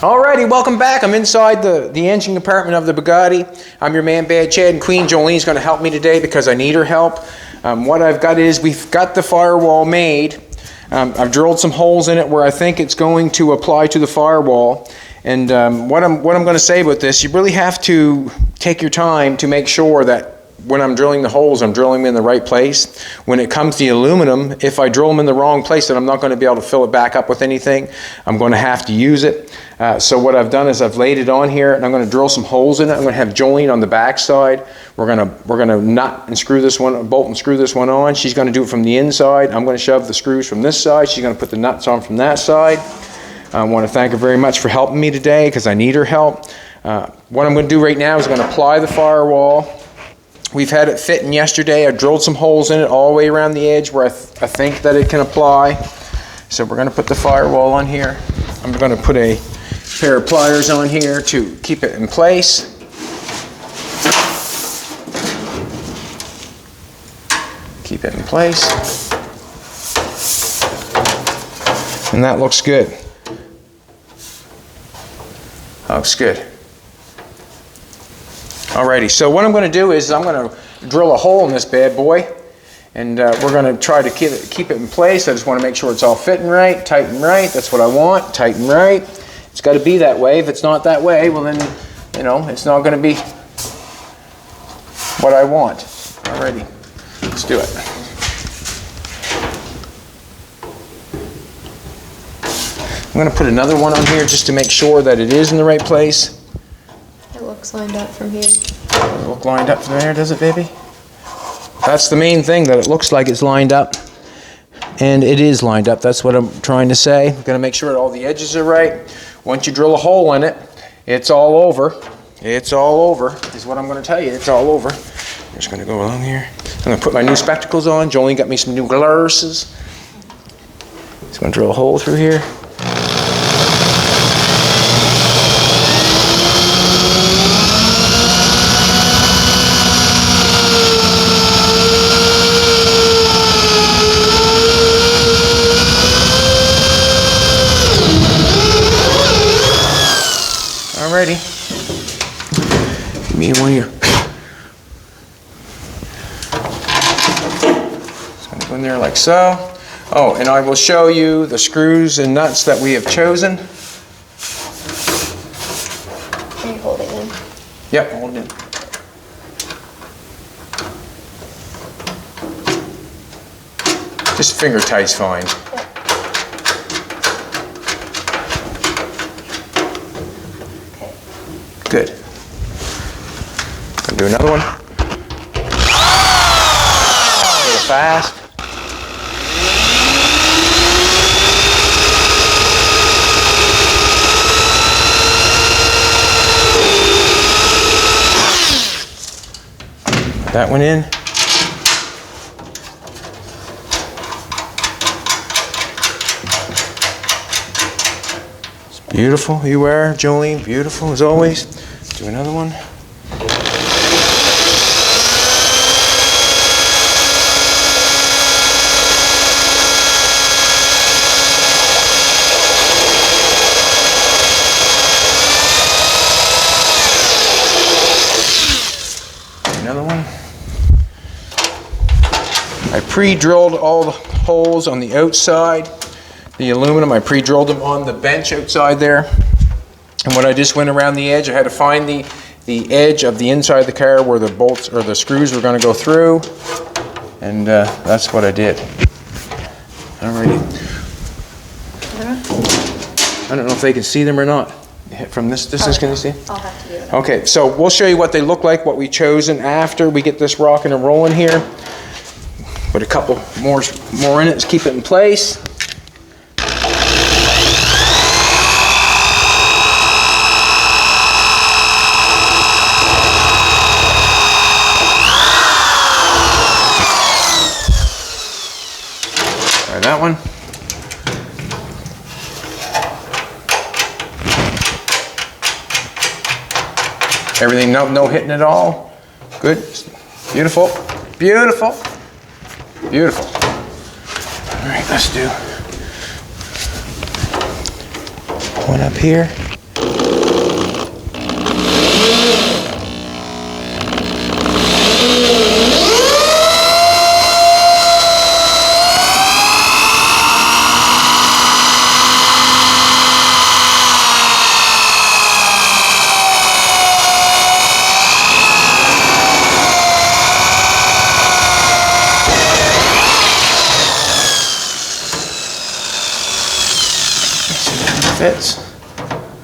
Alrighty, welcome back. I'm inside the engine compartment of the Bugatti. I'm your man Bad Chad, and Queen Jolene's going to help me today because I need her help. What I've got is we've got the firewall made. I've drilled some holes in it where I think it's going to apply to the firewall. And what I'm going to say about this, you really have to take your time to make sure that when I'm drilling the holes, I'm drilling them in the right place. When it comes to the aluminum, if I drill them in the wrong place, then I'm not going to be able to fill it back up with anything. I'm going to have to use it. So what I've done is I've laid it on here, and I'm going to drill some holes in it. I'm going to have Jolene on the back side. We're going to nut and screw this one, bolt and screw this one on. She's going to do it from the inside. I'm going to shove the screws from this side. She's going to put the nuts on from that side. I want to thank her very much for helping me today because I need her help. What I'm going to do right now is I'm going to apply the firewall. We've had it fitting yesterday. I drilled some holes in it all the way around the edge where I think that it can apply. So we're going to put the firewall on here. I'm going to put a pair of pliers on here to keep it in place. Keep it in place. And that looks good. That looks good. Alrighty, so what I'm going to do is I'm going to drill a hole in this bad boy, and we're going to try to keep it in place. I just want to make sure it's all fitting right, tight and right. That's what I want, tight and right. It's got to be that way. If it's not that way, well then, you know, it's not going to be what I want. Alrighty, let's do it. I'm going to put another one on here just to make sure that it is in the right place. It looks lined up from here. Does it look lined up from there, does it, baby? That's the main thing, that it looks like it's lined up. And it is lined up. That's what I'm trying to say. I'm going to make sure that all the edges are right. Once you drill a hole in it, it's all over. It's all over, is what I'm going to tell you. It's all over. I'm just going to go along here. I'm going to put my new spectacles on. Jolene got me some new glasses. Just going to drill a hole through here. Alrighty. Give me one here. It's going to go in there like so. Oh, and I will show you the screws and nuts that we have chosen. Are you holding them? Yep, holding it. Just finger tight's fine. Good. Gonna do another one. A little fast. Put that one in. It's beautiful. You are, Jolene. Beautiful as always. Do another one. Another one. I pre-drilled all the holes on the outside. The aluminum, I pre-drilled them on the bench outside there. And when I just went around the edge, I had to find the edge of the inside of the car where the bolts or the screws were going to go through. And that's what I did. Alrighty. I don't know if they can see them or not. From this distance, can you see? I'll have to do it. Okay, so we'll show you what they look like, what we chosen after we get this rocking and rolling here. Put a couple more in it to keep it in place. Try that one. Everything no hitting at all. Good. Beautiful. Beautiful. Beautiful. All right, let's do one up here. fits.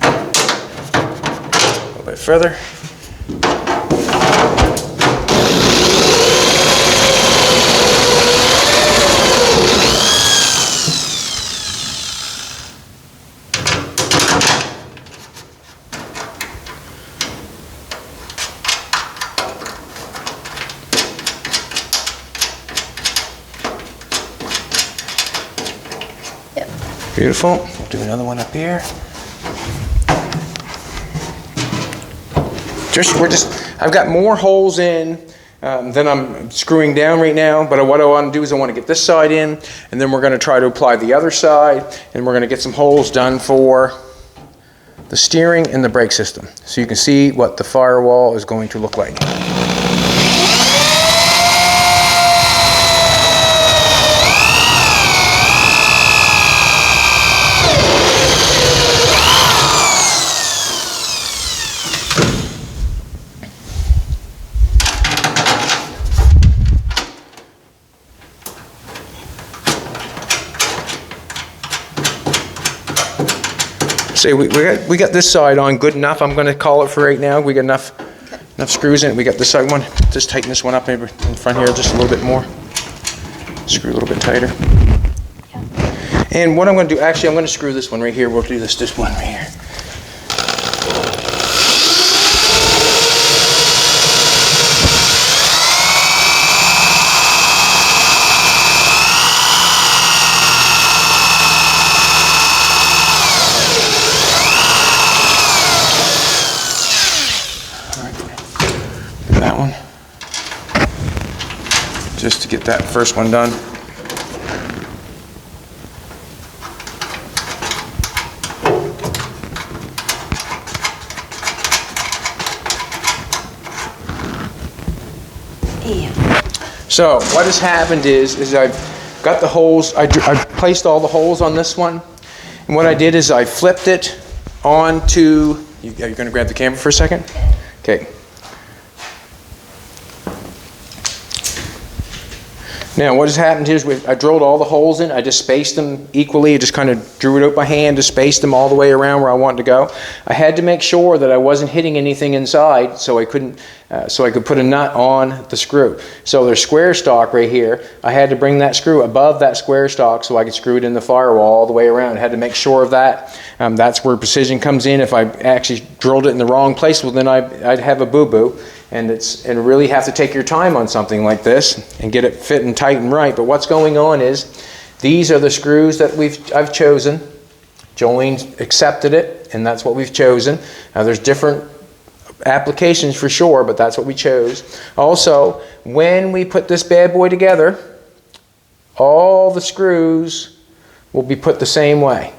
A little bit further. Beautiful. We'll do another one up here. I've got more holes in than I'm screwing down right now, but what I want to do is I want to get this side in, and then we're going to try to apply the other side, and we're going to get some holes done for the steering and the brake system, so you can see what the Firewall is going to look like. So we got this side on good enough. I'm going to call it for right now. We got enough screws in it. We got this side one. Just tighten this one up maybe in front here just a little bit more. Screw a little bit tighter. And what I'm going to do, actually I'm going to screw this one right here. We'll do this one right here. That one, just to get that first one done. So what has happened is I've got the holes, I've placed all the holes on this one, and what I did is I flipped it onto, are you going to grab the camera for a second? Okay. Now what has happened is I drilled all the holes in. I just spaced them equally. I just kind of drew it out by hand to space them all the way around where I wanted to go. I had to make sure that I wasn't hitting anything inside, so I could put a nut on the screw. So there's square stock right here. I had to bring that screw above that square stock so I could screw it in the Firewall all the way around. I had to make sure of that. That's where precision comes in. If I actually drilled it in the wrong place, well then I'd have a boo-boo. And really have to take your time on something like this and get it fit and tight and right. But what's going on is these are the screws that I've chosen. Jolene accepted it, and that's what we've chosen. Now there's different applications for sure, but that's what we chose. Also, when we put this bad boy together, all the screws will be put the same way.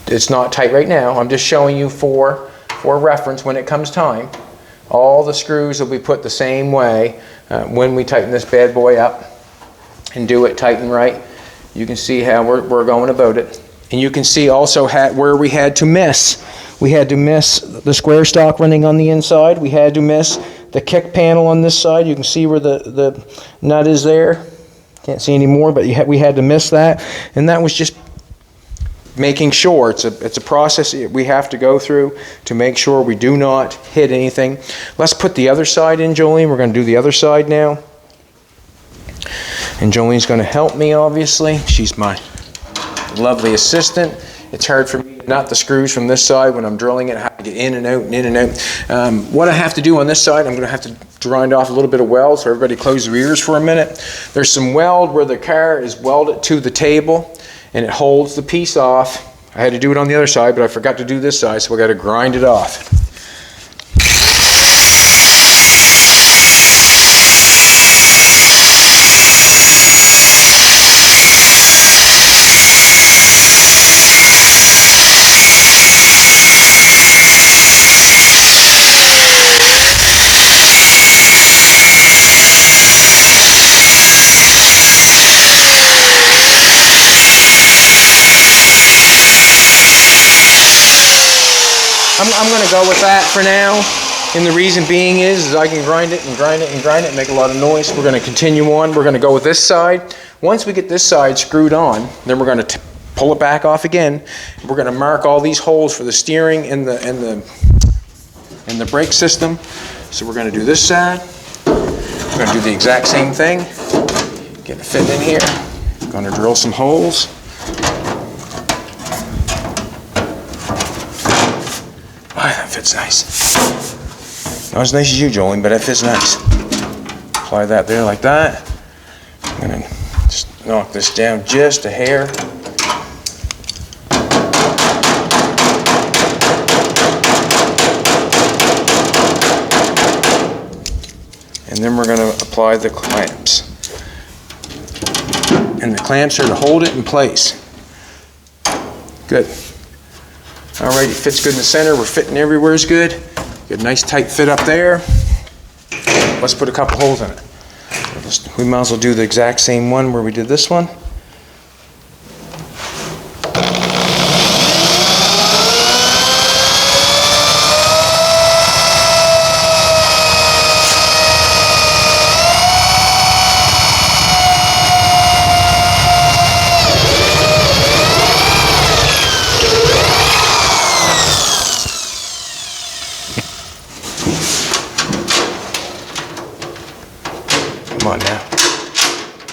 It's not tight right now. I'm just showing you for reference when it comes time. All the screws will be put the same way when we tighten this bad boy up and do it tight and right. You can see how we're going about it. And you can see also where we had to miss. We had to miss the square stock running on the inside. We had to miss the kick panel on this side. You can see where the nut is there. Can't see anymore, but we had to miss that. And that was just making sure. It's a process we have to go through to make sure we do not hit anything. Let's put the other side in, Jolene. We're going to do the other side now. And Jolene's going to help me, obviously. She's my lovely assistant. It's hard for me to nut the screws from this side when I'm drilling it. I have to get in and out and in and out. What I have to do on this side, I'm going to have to grind off a little bit of weld, so everybody close their ears for a minute. There's some weld where the car is welded to the table, and it holds the piece off. I had to do it on the other side, but I forgot to do this side, so I got to grind it off. I'm going to go with that for now, and the reason being is I can grind it and grind it and grind it and make a lot of noise. We're going to continue on. We're going to go with this side. Once we get this side screwed on, then we're going to pull it back off again. We're going to mark all these holes for the steering and the brake system. So we're going to do this side. We're going to do the exact same thing. Get it fit in here. Going to drill some holes. Wow, that fits nice. Not as nice as you, Jolene, but it fits nice. Apply that there like that. I'm going to just knock this down just a hair. And then we're going to apply the clamps. And the clamps are to hold it in place. Good. All right, it fits good in the center. We're fitting everywhere is good. Get a nice tight fit up there. Let's put a couple holes in it. We might as well do the exact same one where we did this one. Come on now.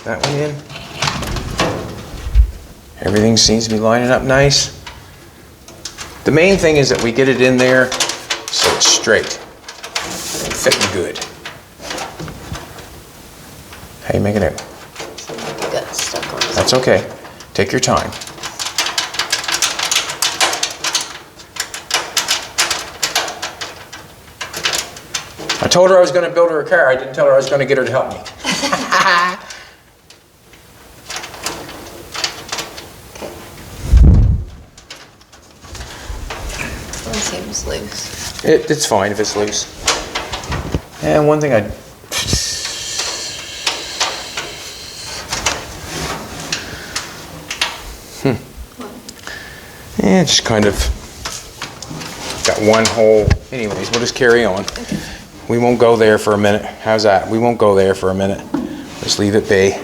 That one in. Everything seems to be lining up nice. The main thing is that we get it in there so it's straight and fitting good. How you making it? You got stuck on it. That's okay. Take your time. I told her I was going to build her a car. I didn't tell her I was going to get her to help me. One seems loose. It's fine if it's loose. And one thing just kind of got one hole. Anyways, we'll just carry on. Okay. We won't go there for a minute. How's that? We won't go there for a minute. Just leave it be.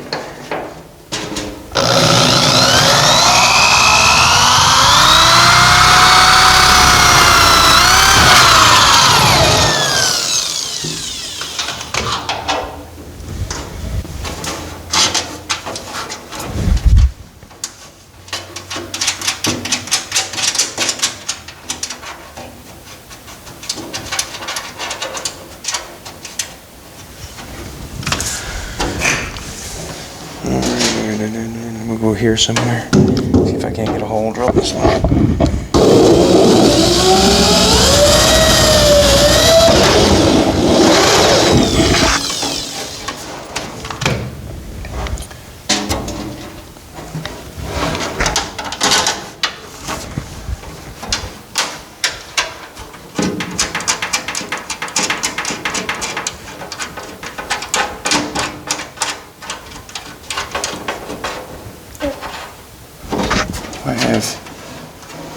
We'll go here somewhere. See if I can't get a hole and drill this one.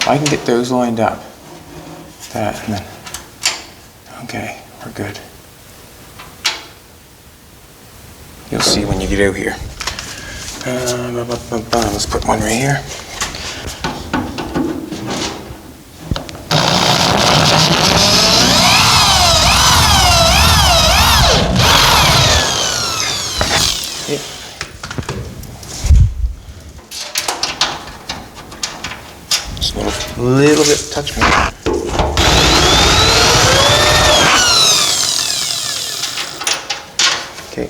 I can get those lined up. That and then, okay, we're good. You'll see when you get out here. Let's put one right here. Little bit, touch me. Okay.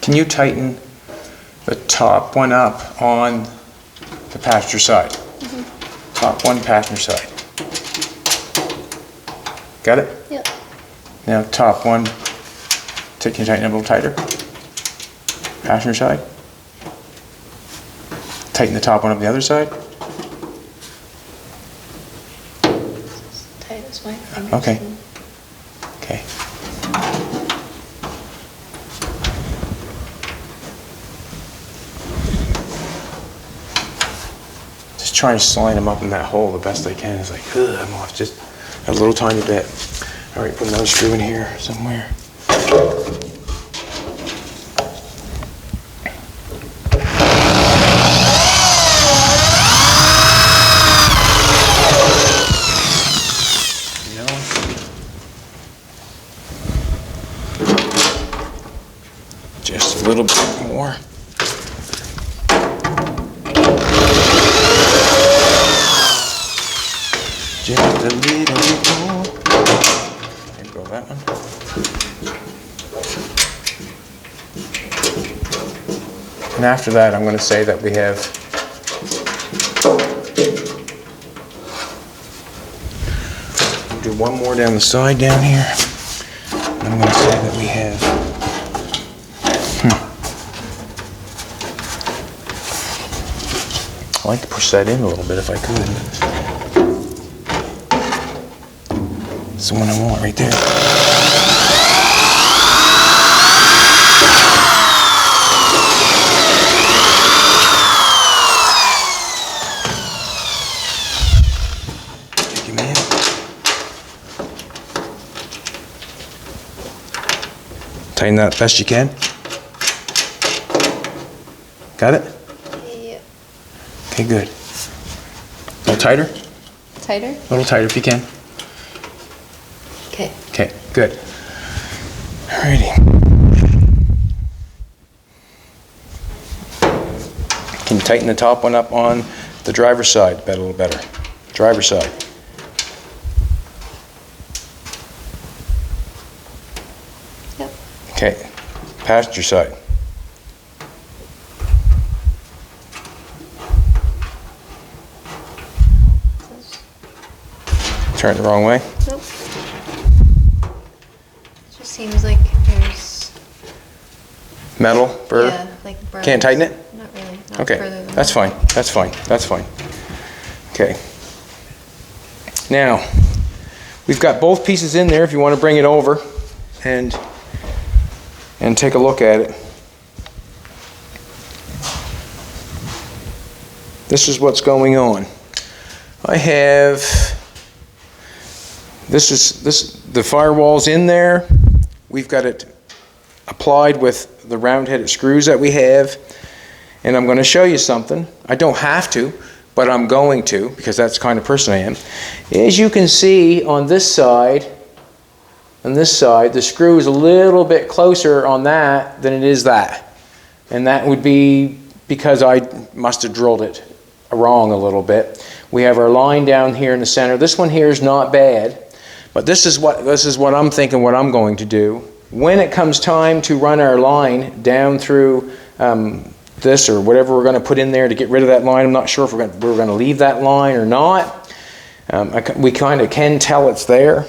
Can you tighten the top one up on the passenger side? Mm-hmm. Top one, passenger side. Got it? Yep. Now top one, can you tighten it a little tighter? Passenger side. Tighten the top one up the other side. Tight as my fingers. Okay. Okay. just trying to slide them up in that hole the best I can. It's like, ugh, I'm off just a little tiny bit. All right, put another screw in here somewhere. Just a little bit more. Just a little bit more. There you go, that one. And after that, I'm going to say that we have do one more down the side down here. And I'm going to say that we have I'd like to push that in a little bit if I could. That's the one I want right there. Take him in. Tighten that best you can. Got it? Okay, good. A little tighter? Tighter? A little tighter if you can. Okay. Okay, good. Alrighty. Can you tighten the top one up on the driver's side a little better? Driver's side. Yep. Okay, passenger side. Turn it the wrong way. Nope. It just seems like there's Metal, burr. yeah, like burrs. Can't tighten it? Not really. Not Okay, further than that's that. fine. That's fine. That's fine. Okay. Now, we've got both pieces in there if you want to bring it over and take a look at it. This is what's going on. I have the firewall's in there. We've got it applied with the round-headed screws that we have, and I'm going to show you something. I don't have to, but I'm going to because that's the kind of person I am. As you can see on this side, the screw is a little bit closer on that than it is that, and that would be because I must have drilled it wrong a little bit. We have our line down here in the center. This one here is not bad. But this is what I'm thinking, what I'm going to do. When it comes time to run our line down through this or whatever we're going to put in there to get rid of that line, I'm not sure if we're going to leave that line or not. We kind of can tell it's there.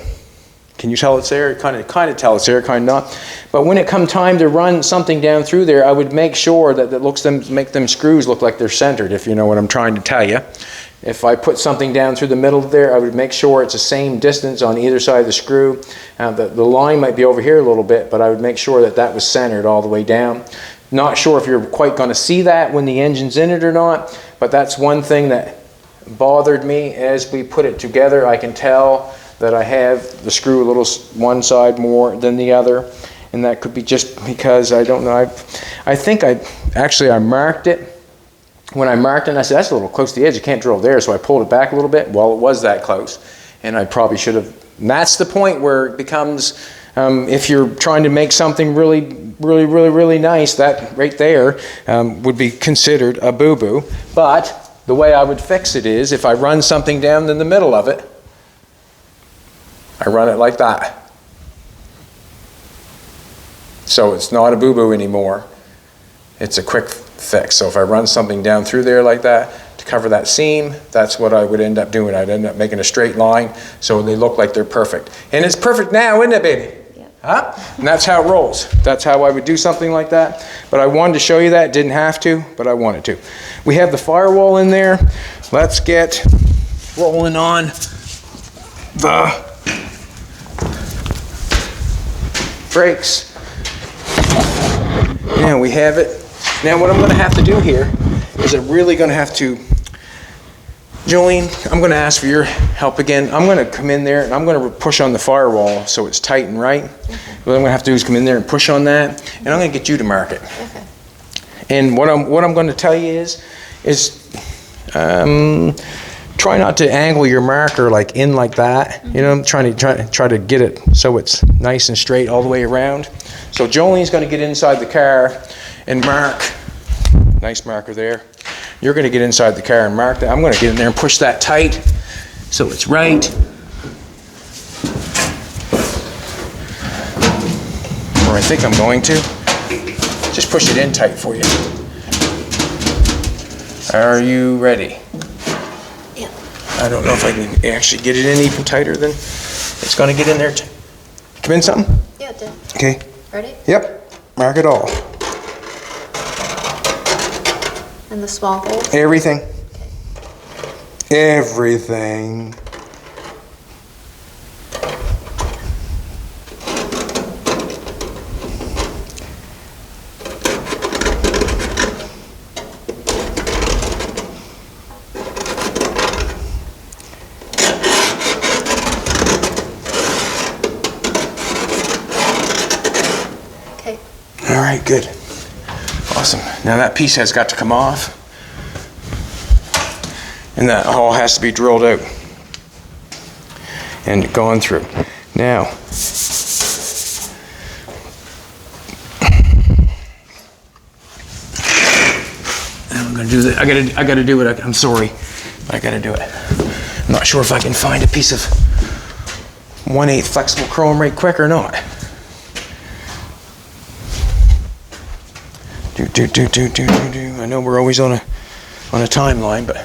Can you tell it's there? Kind of tell it's there, kind of not. But when it comes time to run something down through there, I would make sure that make them screws look like they're centered, if you know what I'm trying to tell you. If I put something down through the middle there, I would make sure it's the same distance on either side of the screw. The line might be over here a little bit, but I would make sure that was centered all the way down. Not sure if you're quite going to see that when the engine's in it or not, but that's one thing that bothered me as we put it together. I can tell that I have the screw a little one side more than the other, and that could be just because I don't know. I think I marked it. When I marked it, I said, that's a little close to the edge. You can't drill there. So I pulled it back a little bit. Well, it was that close. And I probably should have. And that's the point where it becomes, if you're trying to make something really nice, that right there would be considered a boo-boo. But the way I would fix it is, if I run something down in the middle of it, I run it like that. So it's not a boo-boo anymore. It's a quick fix. So if I run something down through there like that to cover that seam, that's what I would end up doing. I'd end up making a straight line so they look like they're perfect. And it's perfect now, isn't it, baby? Yeah. Huh? And that's how it rolls. That's how I would do something like that. But I wanted to show you that. Didn't have to, but I wanted to. We have the firewall in there. Let's get rolling on the brakes. And we have it. Now what I'm going to have to do here is I'm really going to have to Jolene, I'm going to ask for your help again. I'm going to come in there and I'm going to push on the firewall so it's tight and right. What I'm going to have to do is come in there and push on that, and I'm going to get you to mark it. Okay. And what I'm going to tell you is try not to angle your marker like in like that. You know, I'm try to get it so it's nice and straight all the way around. So Jolene's going to get inside the car and mark. Nice marker there. You're going to get inside the car and mark that. I'm going to get in there and push that tight so it's right. Or I think I'm going to. Just push it in tight for you. Are you ready? Yeah. I don't know if I can actually get it in even tighter than it's going to get in there. Come in something? Yeah, it did. Okay. Ready? Yep. Mark it all. And the small holes? Everything. Okay. Everything. Okay. All right, good. Awesome. Now that piece has got to come off, and that hole has to be drilled out and gone through. Now, I'm gonna do that. I gotta do it. I'm sorry, I gotta do it. I'm not sure if I can find a piece of 1/8 flexible chrome right quick or not. Do. I know we're always on a timeline, but I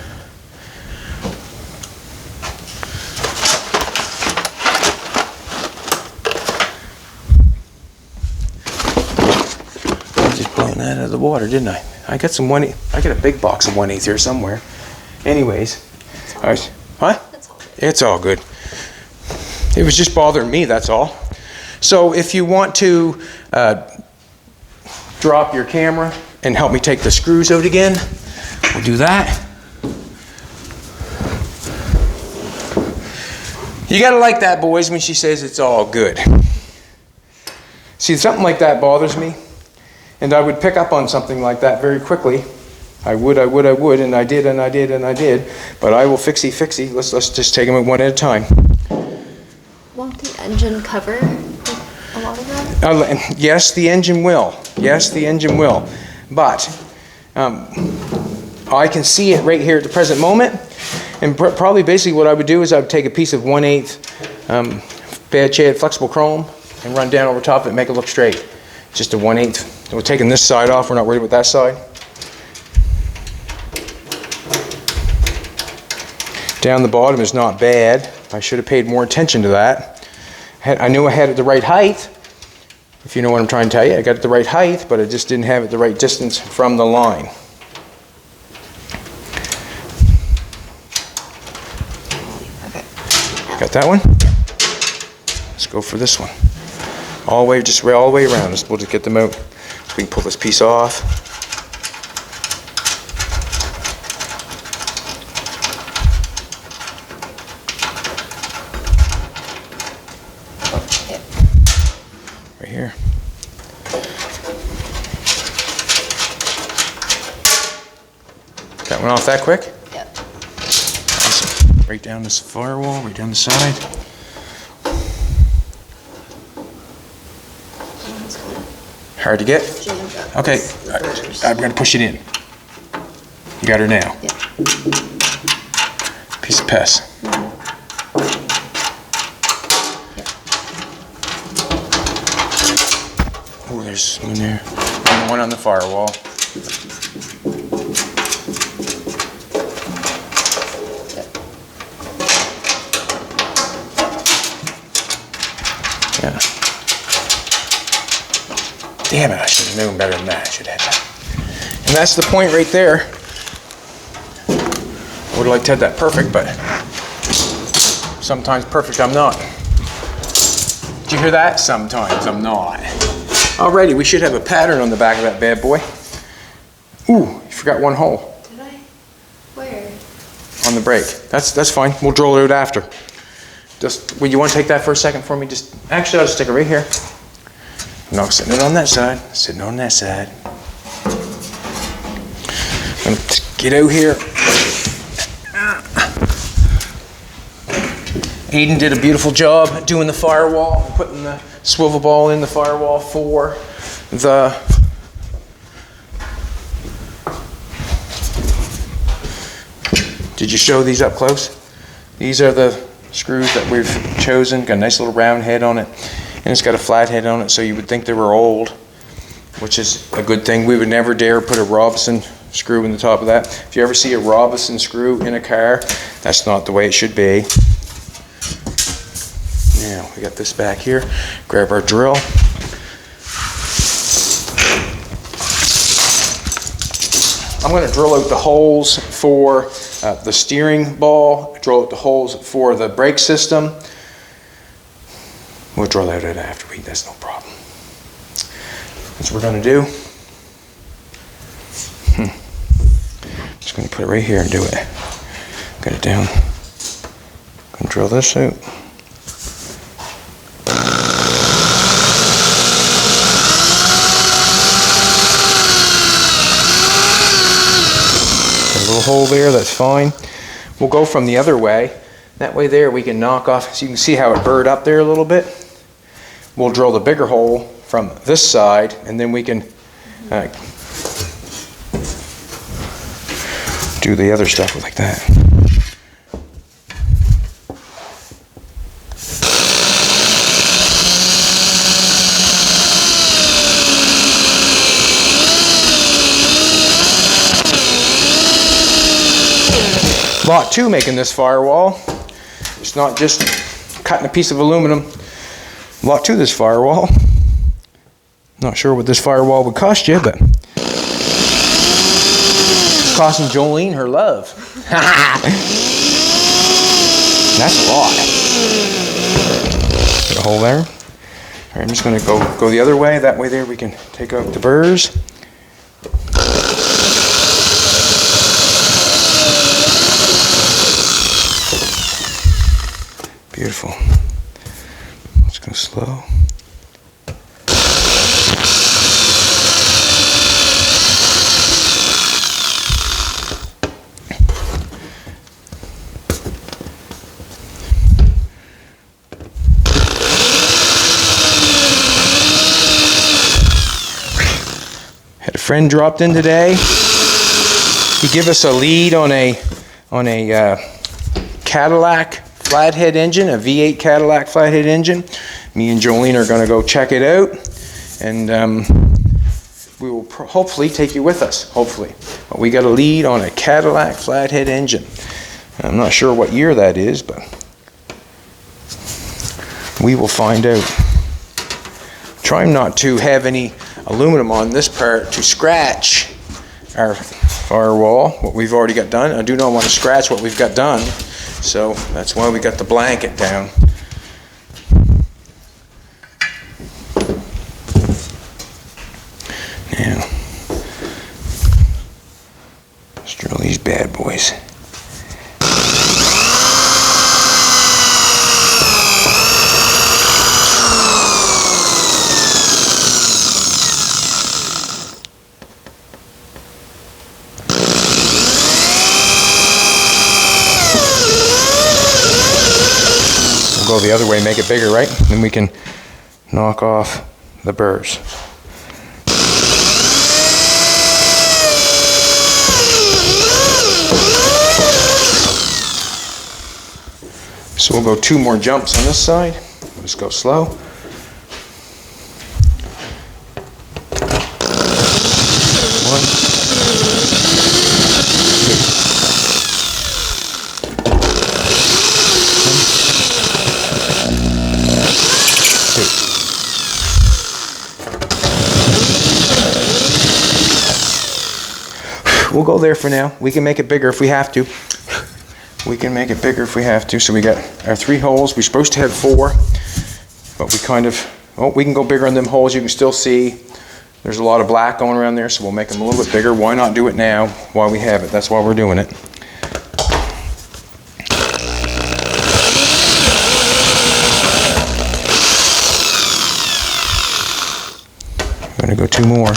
just blown that out of the water, didn't I? I got some 1/8. I got a big box of 1/8 here somewhere. Anyways, what? It's all good. It was just bothering me. That's all. So if you want to drop your camera and help me take the screws out again, we'll do that. You gotta like that, boys, when she says it's all good. See, something like that bothers me, and I would pick up on something like that very quickly. I would, and I did, but I will fixie. Let's just take them one at a time. Won't the engine cover a lot of that? Yes, the engine will. Yes, the engine will. But I can see it right here at the present moment. And probably basically what I would do is I would take a piece of 1/8 bad shade flexible chrome and run down over top of it and make it look straight. Just a 1/8. We're taking this side off. We're not worried about that side. Down the bottom is not bad. I should have paid more attention to that. I knew I had it the right height. If you know what I'm trying to tell you, I got it the right height, but I just didn't have it the right distance from the line. Okay. Got that one? Let's go for this one. All the way, just all the way around. We'll just get them out so we can pull this piece off. Right here. That one off that quick? Yep. Awesome. Right down this firewall, right down the side. Hard to get? Jammed up. Okay, The burrs. I'm gonna push it in. You got her now. Yeah. Piece of pest. Oh, there's one there. And one on the firewall. Yeah. Damn it, I should have known better than that. I should have. And that's the point right there. I would have liked to have that perfect, but sometimes perfect I'm not. Did you hear that? Sometimes I'm not. Alrighty, we should have a pattern on the back of that bad boy. Ooh, you forgot one hole. Did I? Where? on the brake. That's fine. We'll drill it out after. Will you want to take that for a second for me? Actually, I'll just stick it right here. I'm not sitting it on that side. Sitting on that side. I'm gonna get out here. Aiden did a beautiful job doing the firewall, putting the swivel ball in the firewall for the Did you show these up close? These are the screws that we've chosen. Got a nice little round head on it, and it's got a flat head on it, so you would think they were old, which is a good thing. We would never dare put a Robinson screw in the top of that. If you ever see a Robinson screw in a car, that's not the way it should be. Now we got this back here. Grab our drill. I'm going to drill out the holes for the steering ball, drill out the holes for the brake system. We'll drill out it after that's no problem. That's what we're going to do. Just going to put it right here and do it. Get it down. Going to drill this out. Hole there, that's fine. We'll go from the other way. That way there we can knock off, so you can see how it burred up there a little bit. We'll drill the bigger hole from this side, and then we can do the other stuff like that. Lot 2 making this firewall. It's not just cutting a piece of aluminum. Lot 2 this firewall. Not sure what this firewall would cost you, but it's costing Jolene her love. That's a lot. Put a hole there. All right, I'm just going to go the other way. That way there we can take out the burrs. Beautiful. Let's go slow. Had a friend dropped in today. He gave us a lead on a Cadillac flathead engine, a V8 Cadillac flathead engine. Me and Jolene are going to go check it out, and we will hopefully take you with us, hopefully. But we got a lead on a Cadillac flathead engine. I'm not sure what year that is, but we will find out. Trying not to have any aluminum on this part to scratch our firewall, what we've already got done. I do not want to scratch what we've got done. So that's why we got the blanket down. Now, let's drill these bad boys. Go the other way, make it bigger, right? Then we can knock off the burrs. So we'll go 2 more jumps on this side. We'll just go slow. 1, 2. We'll go there for now. We can make it bigger if we have to. We can make it bigger if we have to. So we got our 3 holes. We're supposed to have 4, but we kind of, we can go bigger on them holes. You can still see there's a lot of black going around there, so we'll make them a little bit bigger. Why not do it now while we have it? That's why we're doing it. 2 more.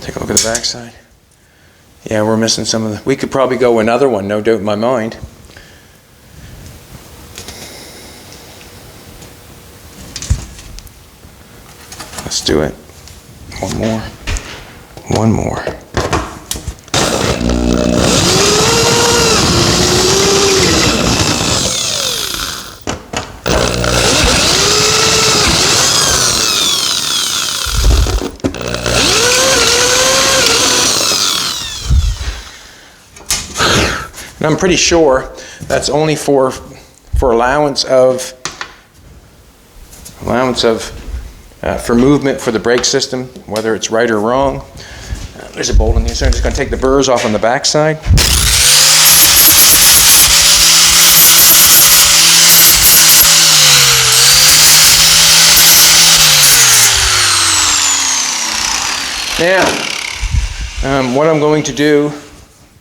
Take a look at the back side. Yeah, we're missing some of the... We could probably go another one, no doubt in my mind. Let's do it. One more. One more. And I'm pretty sure that's only for allowance of for movement for the brake system, whether it's right or wrong. There's a bolt in here, so I'm just going to take the burrs off on the back side. Now, what I'm going to do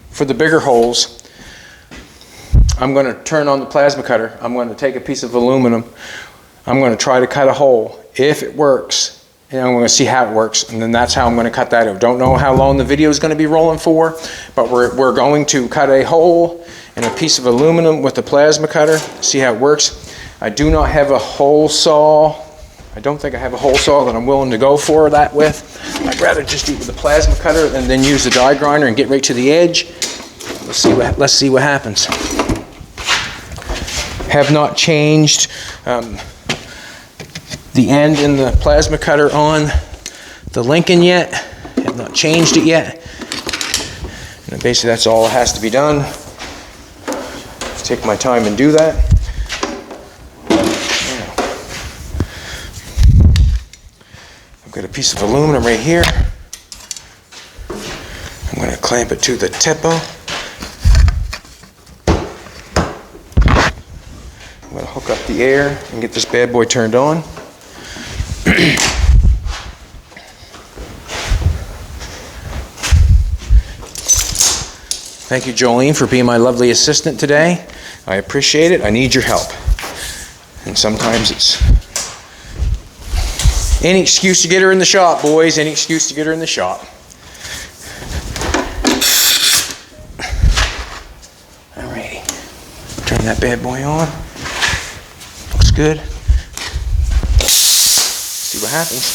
for the bigger holes, I'm going to turn on the plasma cutter. I'm going to take a piece of aluminum. I'm going to try to cut a hole. If it works, and I'm going to see how it works, and then that's how I'm going to cut that out. Don't know how long the video is going to be rolling for, but we're going to cut a hole in a piece of aluminum with the plasma cutter, see how it works. I do not have a hole saw. I don't think I have a hole saw that I'm willing to go for that with. I'd rather just do it with the plasma cutter and then use the die grinder and get right to the edge. Let's see what happens. Have not changed the end in the plasma cutter on the Lincoln yet. Have not changed it yet. And basically that's all that has to be done. Just take my time and do that. I've got a piece of aluminum right here. I'm going to clamp it to the tipo. I'm going to hook up the air and get this bad boy turned on. Thank you, Jolene, for being my lovely assistant today. I appreciate it. I need your help. And sometimes it's any excuse to get her in the shop, boys. Any excuse to get her in the shop. Alrighty. Turn that bad boy on. Looks good. See what happens.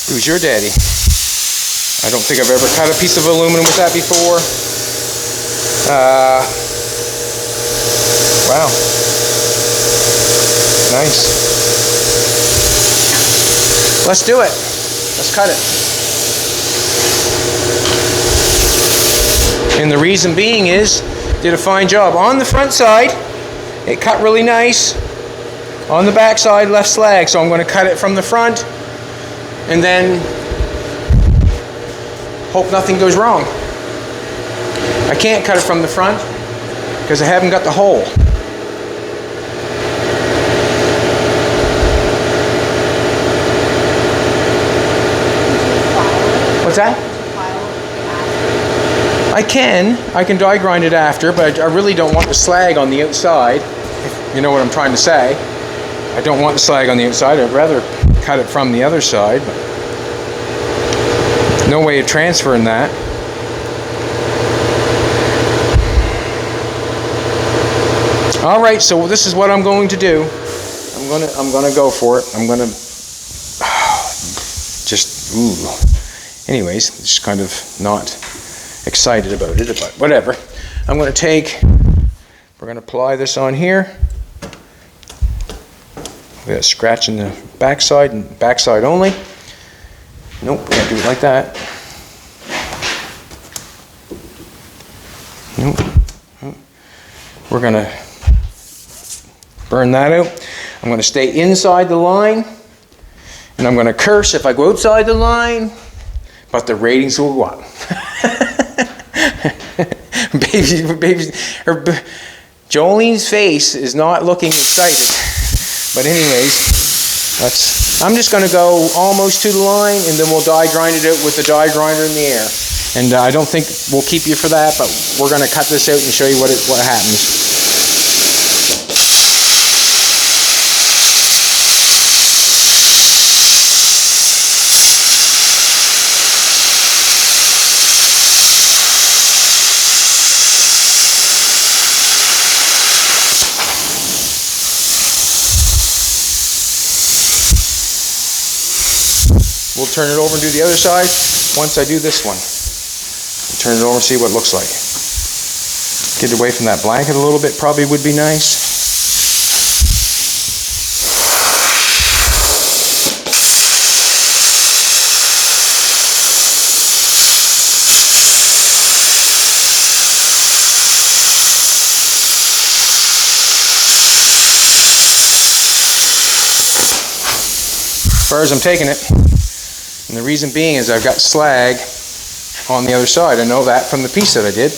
Who's your daddy? I don't think I've ever cut a piece of aluminum with that before. Wow. Nice. Let's do it. Let's cut it. And the reason being is, did a fine job. On the front side, it cut really nice. On the back side, left slag. So I'm going to cut it from the front and then hope nothing goes wrong. I can't cut it from the front because I haven't got the hole. What's that? I can die grind it after, but I really don't want the slag on the outside, if you know what I'm trying to say. I don't want the slag on the outside. I'd rather cut it from the other side, but no way of transferring that. All right, so this is what I'm going to do. I'm gonna go for it. I'm gonna just anyways, just kind of not excited about it, but whatever. I'm going to take, we're going to apply this on here. We got a scratch in the backside and backside only. Nope, we can't do it like that. Nope. We're going to burn that out. I'm going to stay inside the line, and I'm going to curse if I go outside the line, but the ratings will go up. Jolene's face is not looking excited. But anyways, I'm just going to go almost to the line, and then we'll die grind it out with the die grinder in the air. And I don't think we'll keep you for that, but we're going to cut this out and show you what happens. We'll turn it over and do the other side once I do this one. We'll turn it over and see what it looks like. Get away from that blanket a little bit, probably would be nice. As far as I'm taking it, and the reason being is I've got slag on the other side. I know that from the piece that I did.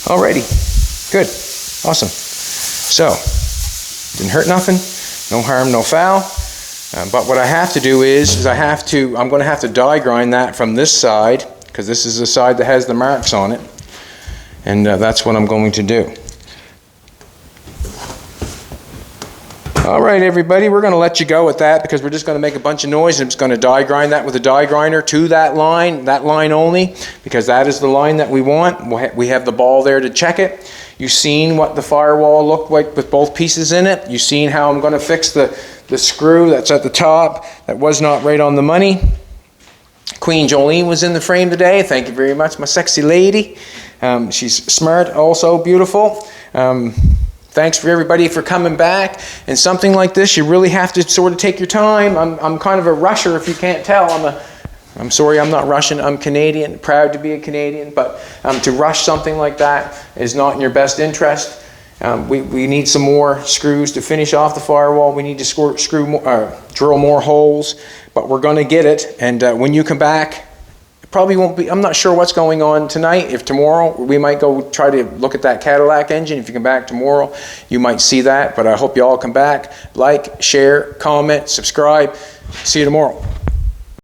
Alrighty, good, awesome. So, didn't hurt nothing, no harm, no foul. But what I have to do is I'm going to have to die grind that from this side, because this is the side that has the marks on it. And that's what I'm going to do. All right, everybody, we're going to let you go with that because we're just going to make a bunch of noise, and I'm just going to die grind that with a die grinder to that line only, because that is the line that we want. We have the ball there to check it. You've seen what the firewall looked like with both pieces in it. You've seen how I'm going to fix the screw that's at the top that was not right on the money. Queen Jolene was in the frame today. Thank you very much, my sexy lady. She's smart, also beautiful. Thanks for everybody for coming back. And something like this, you really have to sort of take your time. I'm kind of a rusher, if you can't tell. I'm sorry, I'm not Russian. I'm Canadian, proud to be a Canadian. But to rush something like that is not in your best interest. We need some more screws to finish off the firewall. We need to drill more holes. But we're going to get it. And when you come back, probably won't be, I'm not sure what's going on tonight. If tomorrow, we might go try to look at that Cadillac engine. If you come back tomorrow, you might see that. But I hope you all come back. Like, share, comment, subscribe. See you tomorrow.